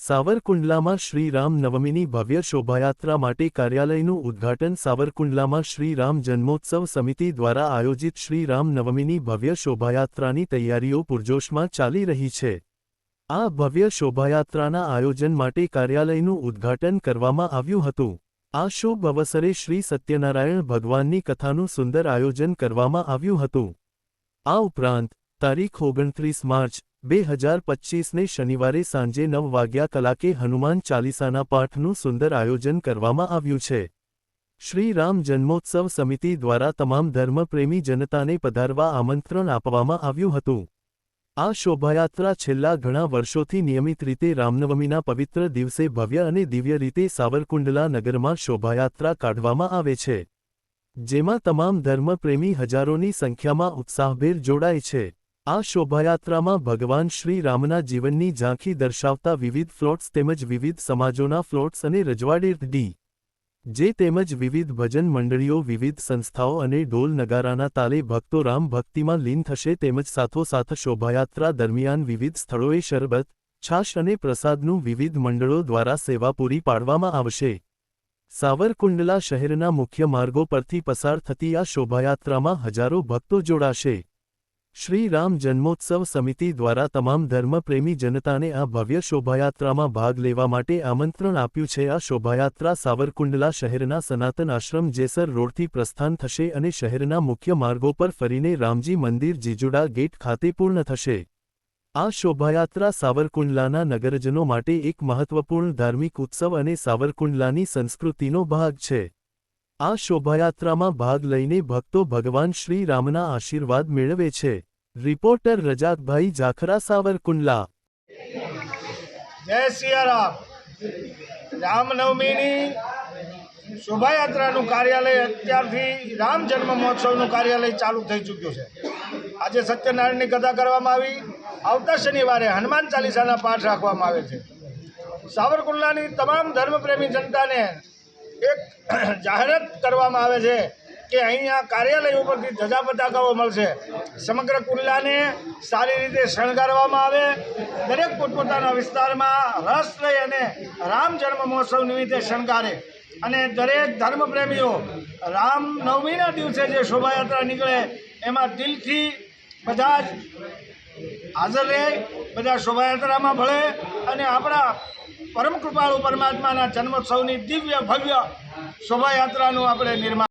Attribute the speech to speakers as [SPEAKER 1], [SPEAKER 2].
[SPEAKER 1] સાવરકુંડલામાં શ્રી રામ નવમીની ભવ્ય શોભાયાત્રા માટે કાર્યાલયનું ઉદ્ઘાટન સાવરકુંડલામાં શ્રી રામ જન્મોત્સવ સમિતિ દ્વારા આયોજિત શ્રી રામ નવમીની ભવ્ય શોભાયાત્રાની તૈયારીઓ પૂરજોશમાં ચાલી રહી છે। આ ભવ્ય શોભાયાત્રાના આયોજન માટે કાર્યાલયનું ઉદ્ઘાટન કરવામાં આવ્યું હતું। આ શુભ અવસરે શ્રી સત્યનારાયણ ભગવાનની કથાનું સુંદર આયોજન કરવામાં આવ્યું હતું। આ ઉપરાંત તારીખ 29 માર્ચ 2025ને શનિવારે સાંજે 9 વાગ્યા કલાકે હનુમાન ચાલીસાના પાઠનું સુંદર આયોજન કરવામાં આવ્યું છે। શ્રી રામ જન્મોત્સવ સમિતિ દ્વારા તમામ ધર્મપ્રેમી જનતાને પધારવા આમંત્રણ આપવામાં આવ્યું હતું। આ શોભાયાત્રા છેલ્લા ઘણા વર્ષોથી નિયમિત રીતે રામનવમીના પવિત્ર દિવસે ભવ્ય અને દિવ્ય રીતે સાવરકુંડલા નગરમાં શોભાયાત્રા કાઢવામાં આવે છે, જેમાં તમામ ધર્મપ્રેમી હજારોની સંખ્યામાં ઉત્સાહભેર જોડાય છે। આ શોભાયાત્રામાં ભગવાન શ્રી રામના જીવનની ઝાંખી દર્શાવતા વિવિધ ફ્લોટ્સ તેમજ વિવિધ સમાજોના ફ્લોટ્સ અને રજવાડે જે તેમજ વિવિધ ભજન મંડળીઓ, વિવિધ સંસ્થાઓ અને ઢોલ નગારાના તાલે ભક્તો રામ ભક્તિમાં લીન થશે। તેમજ સાથોસાથ શોભાયાત્રા દરમિયાન વિવિધ સ્થળોએ શરબત, છાશ અને પ્રસાદનું વિવિધ મંડળો દ્વારા સેવા પૂરી પાડવામાં આવશે। સાવરકુંડલા શહેરના મુખ્ય માર્ગો પરથી પસાર થતી આ શોભાયાત્રામાં હજારો ભક્તો જોડાશે। શ્રી રામ જન્મોત્સવ સમિતિ દ્વારા તમામ ધર્મપ્રેમી જનતાને આ ભવ્ય શોભાયાત્રામાં ભાગ લેવા માટે આમંત્રણ આપ્યું છે। આ શોભાયાત્રા સાવરકુંડલા શહેરના સનાતન આશ્રમ જેસર રોડથી પ્રસ્થાન થશે અને શહેરના મુખ્ય માર્ગો પર ફરીને રામજી મંદિર જીજુડા ગેટ ખાતે પૂર્ણ થશે। આ શોભાયાત્રા સાવરકુંડલાના નગરજનો માટે એક મહત્વપૂર્ણ ધાર્મિક ઉત્સવ અને સાવરકુંડલાની સંસ્કૃતિનો ભાગ છે। આ શોભાયાત્રામાં ભાગ લઈને ભક્તો ભગવાન શ્રી રામના આશીર્વાદ મેળવે છે। રિપોર્ટર રજાકભાઈ જાખરા, સાવરકુંડલા।
[SPEAKER 2] જય સિયા રામ। રામનવમીની શોભાયાત્રાનું કાર્યાલય અત્યારથી રામ જન્મ મહોત્સવનું કાર્યાલય ચાલુ થઈ ચૂક્યું છે। આજે સત્યનારાયણની કથા કરવામાં આવી। આવતા શનિવારે હનુમાન ચાલીસાના પાઠ રાખવામાં આવે છે। સાવરકુંડલાની તમામ ધર્મપ્રેમી જનતાને એક જાહેરાત કરવામાં આવે છે કે અહીંયા કાર્યાલય ઉપરથી ધજા પતાકાઓ મળશે। સમગ્ર કુંડલાને સારી રીતે શણગારવામાં આવે। દરેક પોતપોતાના વિસ્તારમાં રસ લઈ અને રામ જન્મ મહોત્સવ નિમિત્તે શણગારે અને દરેક ધર્મપ્રેમીઓ રામ નવમીના દિવસે જે શોભાયાત્રા નીકળે એમાં દિલથી બધા જ હાજર રહે, બધા શોભાયાત્રામાં ભળે અને આપણા પરમ કૃપાળુ પરમાત્માના જન્મોત્સવની દિવ્ય ભવ્ય શોભાયાત્રાનું આપણે નિર્માણ